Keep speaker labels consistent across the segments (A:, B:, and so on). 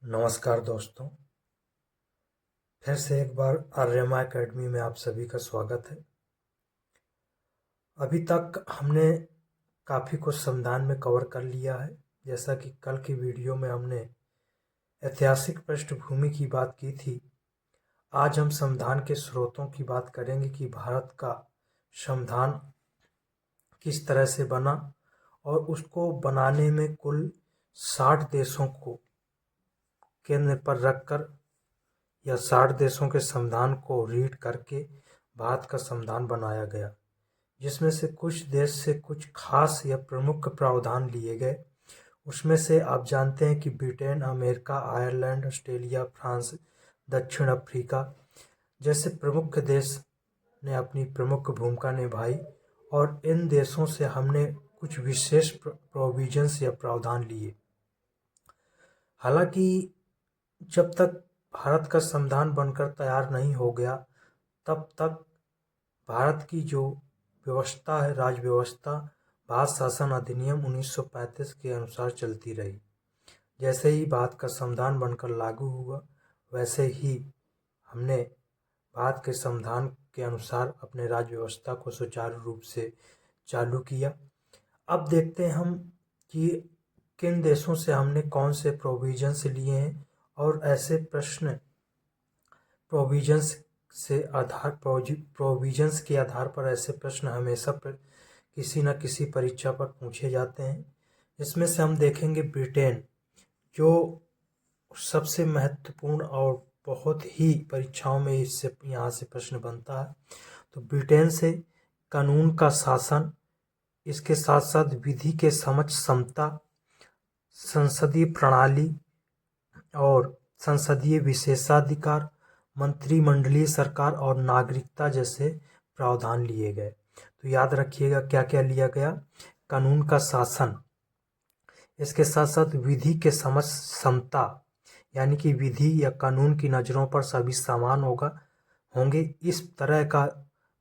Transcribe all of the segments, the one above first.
A: नमस्कार दोस्तों। फिर से एक बार आर्यमा एकेडमी में आप सभी का स्वागत है। अभी तक हमने काफ़ी कुछ संविधान में कवर कर लिया है। जैसा कि कल की वीडियो में हमने ऐतिहासिक पृष्ठभूमि की बात की थी, आज हम संविधान के स्रोतों की बात करेंगे कि भारत का संविधान किस तरह से बना और उसको बनाने में कुल 60 देशों को केंद्र पर रखकर या 60 देशों के संविधान को रीड करके भारत का संविधान बनाया गया, जिसमें से कुछ देश से कुछ खास या प्रमुख प्रावधान लिए गए। उसमें से आप जानते हैं कि Britain, America, Ireland, Australia, France, दक्षिण अफ्रीका जैसे प्रमुख देश ने अपनी प्रमुख भूमिका निभाई और इन देशों से हमने कुछ विशेष प्रोविजंस या प्रावधान लिए। हालांकि जब तक भारत का संविधान बनकर तैयार नहीं हो गया, तब तक भारत की जो व्यवस्था है, राज व्यवस्था, भारत शासन अधिनियम 1935 के अनुसार चलती रही। जैसे ही भारत का संविधान बनकर लागू हुआ, वैसे ही हमने भारत के संविधान के अनुसार अपने राज्य व्यवस्था को सुचारू रूप से चालू किया। अब देखते हैं हम कि किन देशों से हमने कौन से प्रोविजंस लिए हैं और ऐसे प्रश्न प्रोविजंस प्रोविजंस के आधार पर ऐसे प्रश्न हमेशा किसी न किसी परीक्षा पर पूछे जाते हैं। इसमें से हम देखेंगे ब्रिटेन, जो सबसे महत्वपूर्ण और बहुत ही परीक्षाओं में इससे यहाँ से प्रश्न बनता है। तो ब्रिटेन से कानून का शासन, इसके साथ साथ विधि के समझ समता, संसदीय प्रणाली और संसदीय विशेषाधिकार, मंत्रिमंडलीय सरकार और नागरिकता जैसे प्रावधान लिए गए। तो याद रखिएगा क्या क्या लिया गया। कानून का शासन, इसके साथ साथ विधि के समझ समता, यानी कि विधि या कानून की नज़रों पर सभी समान होंगे। इस तरह का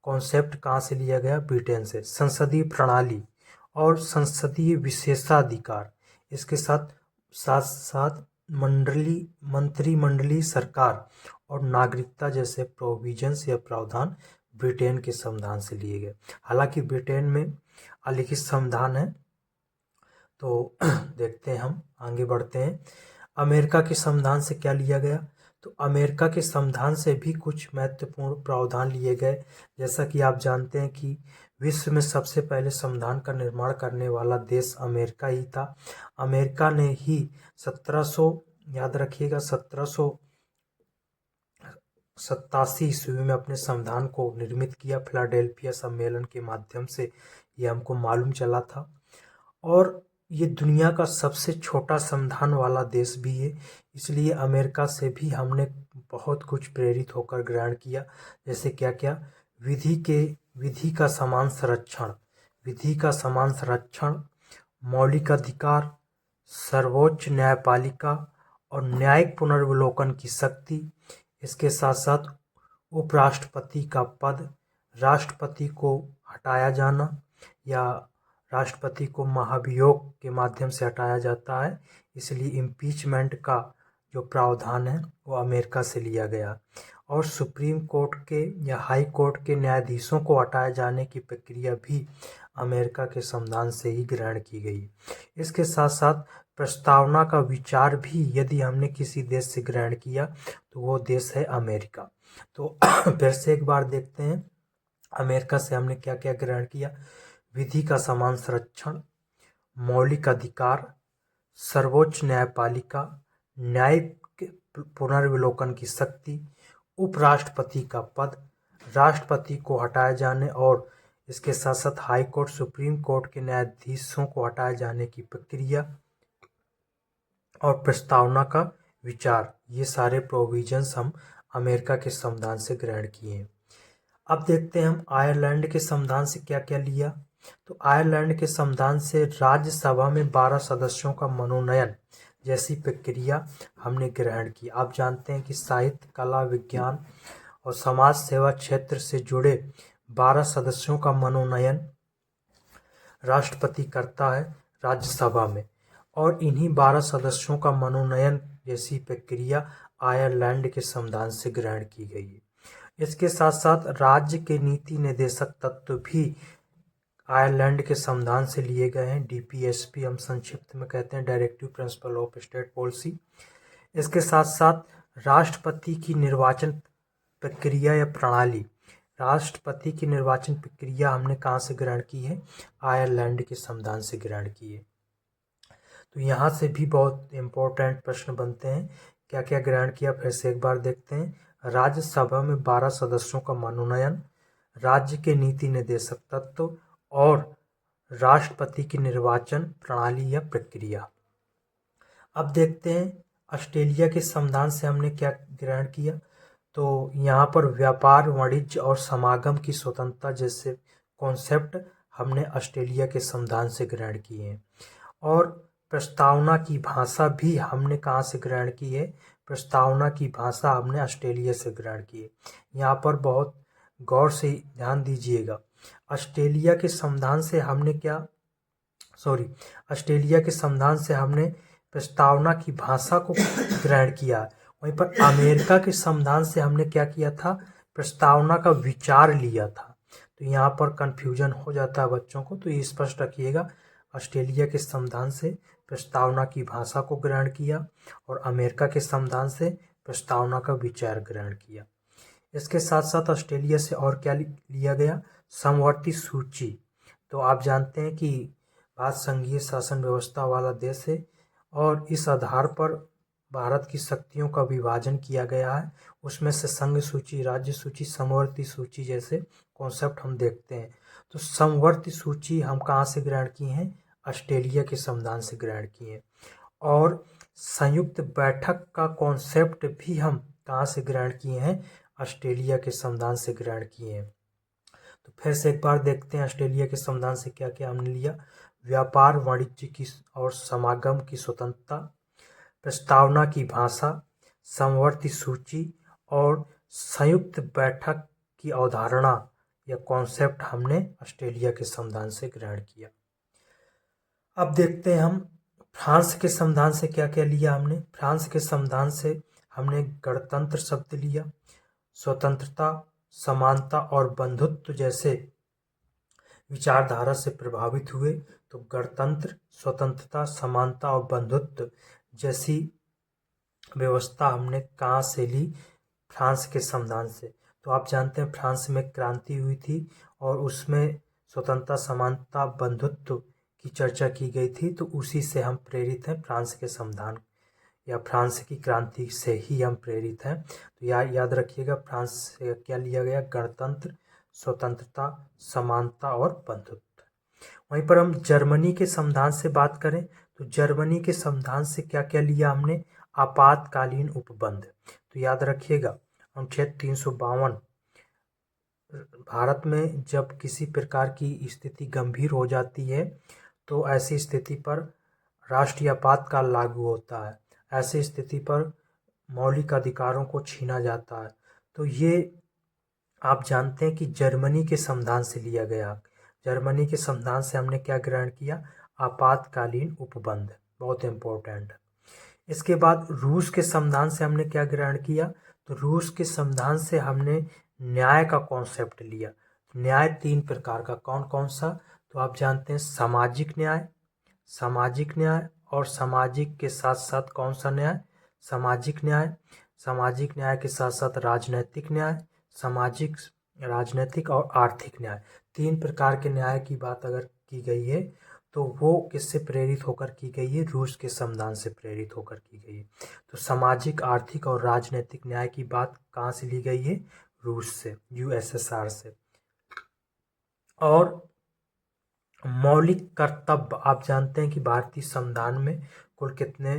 A: कॉन्सेप्ट कहाँ से लिया गया? ब्रिटेन से। संसदीय प्रणाली और संसदीय विशेषाधिकार, इसके साथ साथ साथ मंत्रिमंडलीय सरकार और नागरिकता जैसे प्रोविजंस या प्रावधान ब्रिटेन के संविधान से लिए गए। हालांकि ब्रिटेन में अलिखित संविधान है। तो देखते हैं, हम आगे बढ़ते हैं। अमेरिका के संविधान से क्या लिया गया? तो अमेरिका के संविधान से भी कुछ महत्वपूर्ण प्रावधान लिए गए। जैसा कि आप जानते हैं कि विश्व में सबसे पहले संविधान का निर्माण करने वाला देश अमेरिका ही था। अमेरिका ने ही 1700, याद रखिएगा, 1787 ईस्वी में अपने संविधान को निर्मित किया। फिलाडेल्फिया सम्मेलन के माध्यम से ये हमको मालूम चला था। और ये दुनिया का सबसे छोटा संविधान वाला देश भी है, इसलिए अमेरिका से भी हमने बहुत कुछ प्रेरित होकर ग्रहण किया। जैसे क्या क्या? विधि का समान संरक्षण, मौलिक अधिकार, सर्वोच्च न्यायपालिका और न्यायिक पुनर्विलोकन की शक्ति। इसके साथ साथ उपराष्ट्रपति का पद, राष्ट्रपति को हटाया जाना या राष्ट्रपति को महाभियोग के माध्यम से हटाया जाता है, इसलिए इम्पीचमेंट का जो प्रावधान है वो अमेरिका से लिया गया। और सुप्रीम कोर्ट के या हाई कोर्ट के न्यायाधीशों को हटाए जाने की प्रक्रिया भी अमेरिका के संविधान से ही ग्रहण की गई। इसके साथ साथ प्रस्तावना का विचार भी यदि हमने किसी देश से ग्रहण किया तो वो देश है अमेरिका। तो फिर से एक बार देखते हैं अमेरिका से हमने क्या क्या ग्रहण किया। विधि का समान संरक्षण, मौलिक अधिकार, सर्वोच्च न्यायपालिका, न्यायिक पुनर्विलोकन की शक्ति, उपराष्ट्रपति का पद, राष्ट्रपति को हटाए जाने और इसके साथ साथ हाई कोर्ट, सुप्रीम कोर्ट के न्यायाधीशों को हटाए जाने की प्रक्रिया और प्रस्तावना का विचार, ये सारे प्रोविजंस हम अमेरिका के संविधान से ग्रहण किए हैं। अब देखते हैं हम आयरलैंड के संविधान से क्या क्या लिया। तो आयरलैंड के संविधान से राज्यसभा में 12 सदस्यों का मनोनयन जैसी प्रक्रिया हमने ग्रहण की। आप जानते हैं कि साहित्य, कला, विज्ञान और समाज सेवा क्षेत्र से जुड़े 12 सदस्यों का मनोनयन राष्ट्रपति करता है राज्यसभा में, और इन्हीं 12 सदस्यों का मनोनयन जैसी प्रक्रिया आयरलैंड के संविधान से ग्रहण की गई है। इसके साथ साथ राज्य के नीति निर्देशक तत्व भी आयरलैंड के संविधान से लिए गए हैं। DPSP हम संक्षिप्त में कहते हैं, directive principle of state policy. इसके साथ साथ राष्ट्रपति की निर्वाचन प्रक्रिया या प्रणाली, राष्ट्रपति की निर्वाचन प्रक्रिया हमने कहाँ से ग्रहण की है? आयरलैंड के संविधान से ग्रहण की है। तो यहाँ से भी बहुत इम्पोर्टेंट प्रश्न बनते हैं। क्या क्या ग्रहण किया, फिर से एक बार देखते हैं। राज्यसभा में 12 सदस्यों का मनोनयन, राज्य के नीति निर्देशक तत्व और राष्ट्रपति की निर्वाचन प्रणाली या प्रक्रिया। अब देखते हैं ऑस्ट्रेलिया के संविधान से हमने क्या ग्रहण किया। तो यहाँ पर व्यापार, वाणिज्य और समागम की स्वतंत्रता जैसे कॉन्सेप्ट हमने ऑस्ट्रेलिया के संविधान से ग्रहण किए हैं। और प्रस्तावना की भाषा भी हमने कहाँ से ग्रहण की है? प्रस्तावना की भाषा हमने ऑस्ट्रेलिया से ग्रहण की है। यहाँ पर बहुत गौर से ध्यान दीजिएगा। ऑस्ट्रेलिया के संविधान से हमने प्रस्तावना की भाषा को ग्रहण किया। वहीं पर अमेरिका के संविधान से हमने क्या किया था? प्रस्तावना का विचार लिया था। तो यहाँ पर कंफ्यूजन हो जाता है बच्चों को, तो ये स्पष्ट रखिएगा। ऑस्ट्रेलिया के संविधान से प्रस्तावना की भाषा को ग्रहण किया और अमेरिका के संविधान से प्रस्तावना का विचार ग्रहण किया। इसके साथ साथ ऑस्ट्रेलिया से और क्या लिया गया? समवर्ती सूची। तो आप जानते हैं कि भारत संघीय शासन व्यवस्था वाला देश है और इस आधार पर भारत की शक्तियों का विभाजन किया गया है। उसमें से संघ सूची, राज्य सूची, समवर्ती सूची जैसे कॉन्सेप्ट हम देखते हैं। तो समवर्ती सूची हम कहाँ से ग्रहण किए हैं? ऑस्ट्रेलिया के संविधान से ग्रहण किए हैं। और संयुक्त बैठक का कॉन्सेप्ट भी हम कहाँ से ग्रहण किए हैं? ऑस्ट्रेलिया के संविधान से ग्रहण किए हैं। तो फिर से एक बार देखते हैं ऑस्ट्रेलिया के संविधान से क्या क्या हमने लिया। व्यापार, वाणिज्य की और समागम की स्वतंत्रता, प्रस्तावना की भाषा, समवर्ती सूची और संयुक्त बैठक की अवधारणा या कॉन्सेप्ट हमने ऑस्ट्रेलिया के संविधान से ग्रहण किया। अब देखते हैं हम फ्रांस के संविधान से क्या क्या लिया हमने। फ्रांस के संविधान से हमने गणतंत्र शब्द लिया, स्वतंत्रता, समानता और बंधुत्व जैसे विचारधारा से प्रभावित हुए। तो गणतंत्र, स्वतंत्रता, समानता और बंधुत्व जैसी व्यवस्था हमने कहाँ से ली? फ्रांस के संविधान से। तो आप जानते हैं फ्रांस में क्रांति हुई थी और उसमें स्वतंत्रता, समानता, बंधुत्व की चर्चा की गई थी। तो उसी से हम प्रेरित हैं, फ्रांस के संविधान या फ्रांस की क्रांति से ही हम प्रेरित हैं। तो याद रखिएगा फ्रांस से क्या लिया गया? गणतंत्र, स्वतंत्रता, समानता और बंधुत्व। वहीं पर हम जर्मनी के संविधान से बात करें तो जर्मनी के संविधान से क्या क्या लिया हमने? आपातकालीन उपबंध। तो याद रखिएगा अनुच्छेद 352, भारत में जब किसी प्रकार की स्थिति गंभीर हो जाती है तो ऐसी स्थिति पर राष्ट्रीय आपातकाल लागू होता है। ऐसी स्थिति पर मौलिक अधिकारों को छीना जाता है। तो ये आप जानते हैं कि जर्मनी के संविधान से लिया गया। जर्मनी के संविधान से हमने क्या ग्रहण किया? आपातकालीन उपबंध, बहुत इम्पोर्टेंट। इसके बाद रूस के संविधान से हमने क्या ग्रहण किया? तो रूस के संविधान से हमने न्याय का कॉन्सेप्ट लिया। न्याय 3 प्रकार का, कौन कौन सा? तो आप जानते हैं सामाजिक न्याय, सामाजिक न्याय और सामाजिक के साथ साथ कौन सा न्याय? सामाजिक न्याय। सामाजिक न्याय के साथ साथ राजनैतिक न्याय, सामाजिक, राजनैतिक और आर्थिक न्याय। 3 प्रकार के न्याय की बात अगर की गई है तो वो किससे प्रेरित होकर की गई है? रूस के संविधान से प्रेरित होकर की गई है। तो सामाजिक, आर्थिक और राजनीतिक न्याय की बात कहाँ से ली गई है? रूस से, USSR से। और मौलिक कर्तव्य, आप जानते हैं कि भारतीय संविधान में कुल कितने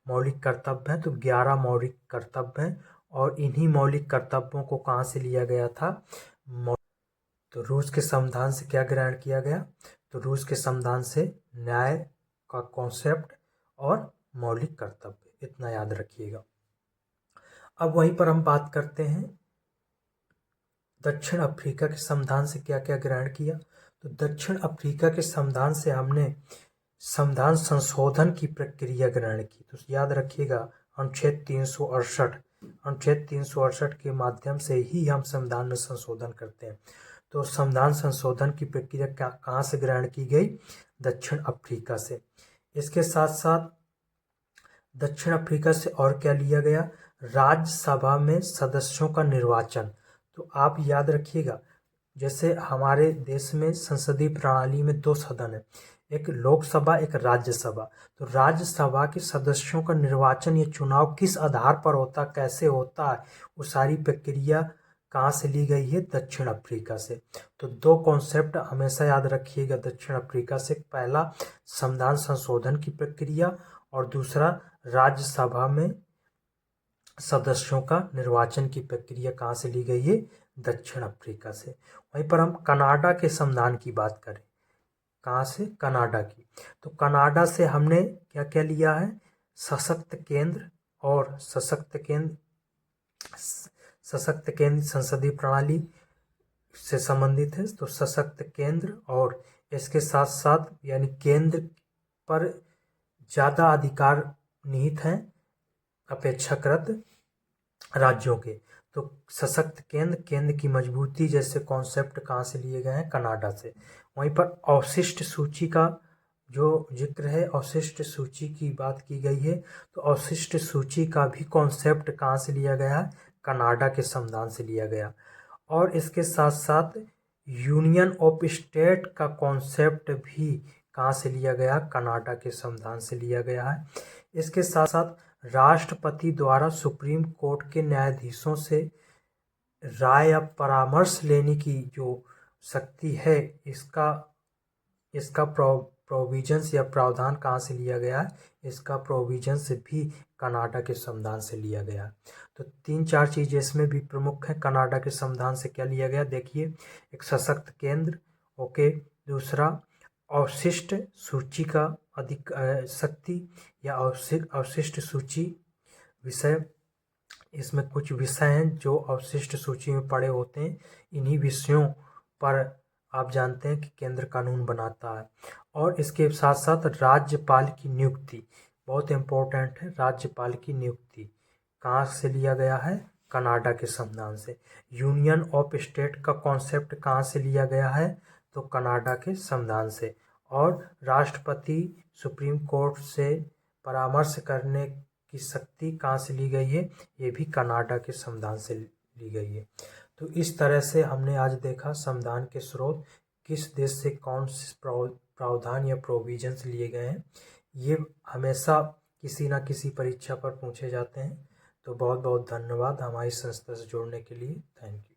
A: मौलिक कर्तव्य हैं? तो 11 मौलिक कर्तव्य हैं और इन्हीं मौलिक कर्तव्यों को कहाँ से लिया गया था? तो रूस के संविधान से क्या ग्रहण किया गया? तो रूस के संविधान से न्याय का कॉन्सेप्ट और मौलिक कर्तव्य, इतना याद रखिएगा। अब वहीं पर हम बात करते हैं दक्षिण अफ्रीका के संविधान से क्या क्या ग्रहण किया। तो दक्षिण अफ्रीका के संविधान से हमने संविधान संशोधन की प्रक्रिया ग्रहण की। तो याद रखिएगा अनुच्छेद 368 के माध्यम से ही हम संविधान में संशोधन करते हैं। तो संविधान संशोधन की प्रक्रिया कहाँ से ग्रहण की गई? दक्षिण अफ्रीका से। इसके साथ साथ दक्षिण अफ्रीका से और क्या लिया गया? राज्यसभा में सदस्यों का निर्वाचन। तो आप याद रखिएगा, जैसे हमारे देश में संसदीय प्रणाली में 2 सदन है, एक लोकसभा, एक राज्यसभा। तो राज्यसभा के सदस्यों का निर्वाचन या चुनाव किस आधार पर होता, कैसे होता है, वो सारी प्रक्रिया कहाँ से ली गई है? दक्षिण अफ्रीका से। तो 2 कॉन्सेप्ट हमेशा याद रखिएगा दक्षिण अफ्रीका से। पहला संविधान संशोधन की प्रक्रिया और दूसरा राज्यसभा में सदस्यों का निर्वाचन की प्रक्रिया कहाँ से ली गई है? दक्षिण अफ्रीका से। वहीं पर हम कनाडा के संविधान की बात करें, कहाँ से? कनाडा की। तो कनाडा से हमने क्या क्या लिया है? सशक्त केंद्र और सशक्त केंद्र संसदीय प्रणाली से संबंधित है। तो सशक्त केंद्र और इसके साथ साथ यानी केंद्र पर ज़्यादा अधिकार निहित हैं अपेक्षाकृत राज्यों के। तो सशक्त केंद्र की मजबूती जैसे कॉन्सेप्ट कहाँ से लिए गए हैं? कनाडा से। वहीं पर अवशिष्ट सूची का जो जिक्र है, अवशिष्ट सूची की बात की गई है। तो अवशिष्ट सूची का भी कॉन्सेप्ट कहाँ से लिया गया है? कनाडा के संविधान से लिया गया। और इसके साथ साथ यूनियन ऑफ स्टेट का कॉन्सेप्ट भी कहाँ से लिया गया? कनाडा के संविधान से लिया गया है। इसके साथ साथ राष्ट्रपति द्वारा सुप्रीम कोर्ट के न्यायाधीशों से राय या परामर्श लेने की जो शक्ति है, इसका प्रोविजंस या प्रावधान कहाँ से लिया गया है? इसका प्रोविजंस भी कनाडा के संविधान से लिया गया। तो 3-4 चीज़ें इसमें भी प्रमुख हैं। कनाडा के संविधान से क्या लिया गया? देखिए, एक सशक्त केंद्र, ओके। दूसरा, अवशिष्ट सूची का अधिक शक्ति या अवशिष्ट सूची विषय। इसमें कुछ विषय हैं जो अवशिष्ट सूची में पड़े होते हैं। इन्हीं विषयों पर आप जानते हैं कि केंद्र कानून बनाता है। और इसके साथ साथ राज्यपाल की नियुक्ति बहुत इम्पोर्टेंट है। राज्यपाल की नियुक्ति कहाँ से लिया गया है? कनाडा के संविधान से। यूनियन ऑफ स्टेट का कॉन्सेप्ट कहाँ से लिया गया है? तो कनाडा के संविधान से। और राष्ट्रपति सुप्रीम कोर्ट से परामर्श करने की शक्ति कहाँ से ली गई है? ये भी कनाडा के संविधान से ली गई है। तो इस तरह से हमने आज देखा संविधान के स्रोत, किस देश से कौन से प्रावधान या प्रोविजंस लिए गए हैं। ये हमेशा किसी ना किसी परीक्षा पर पूछे जाते हैं। तो बहुत बहुत धन्यवाद हमारी संस्था से जुड़ने के लिए। Thank you.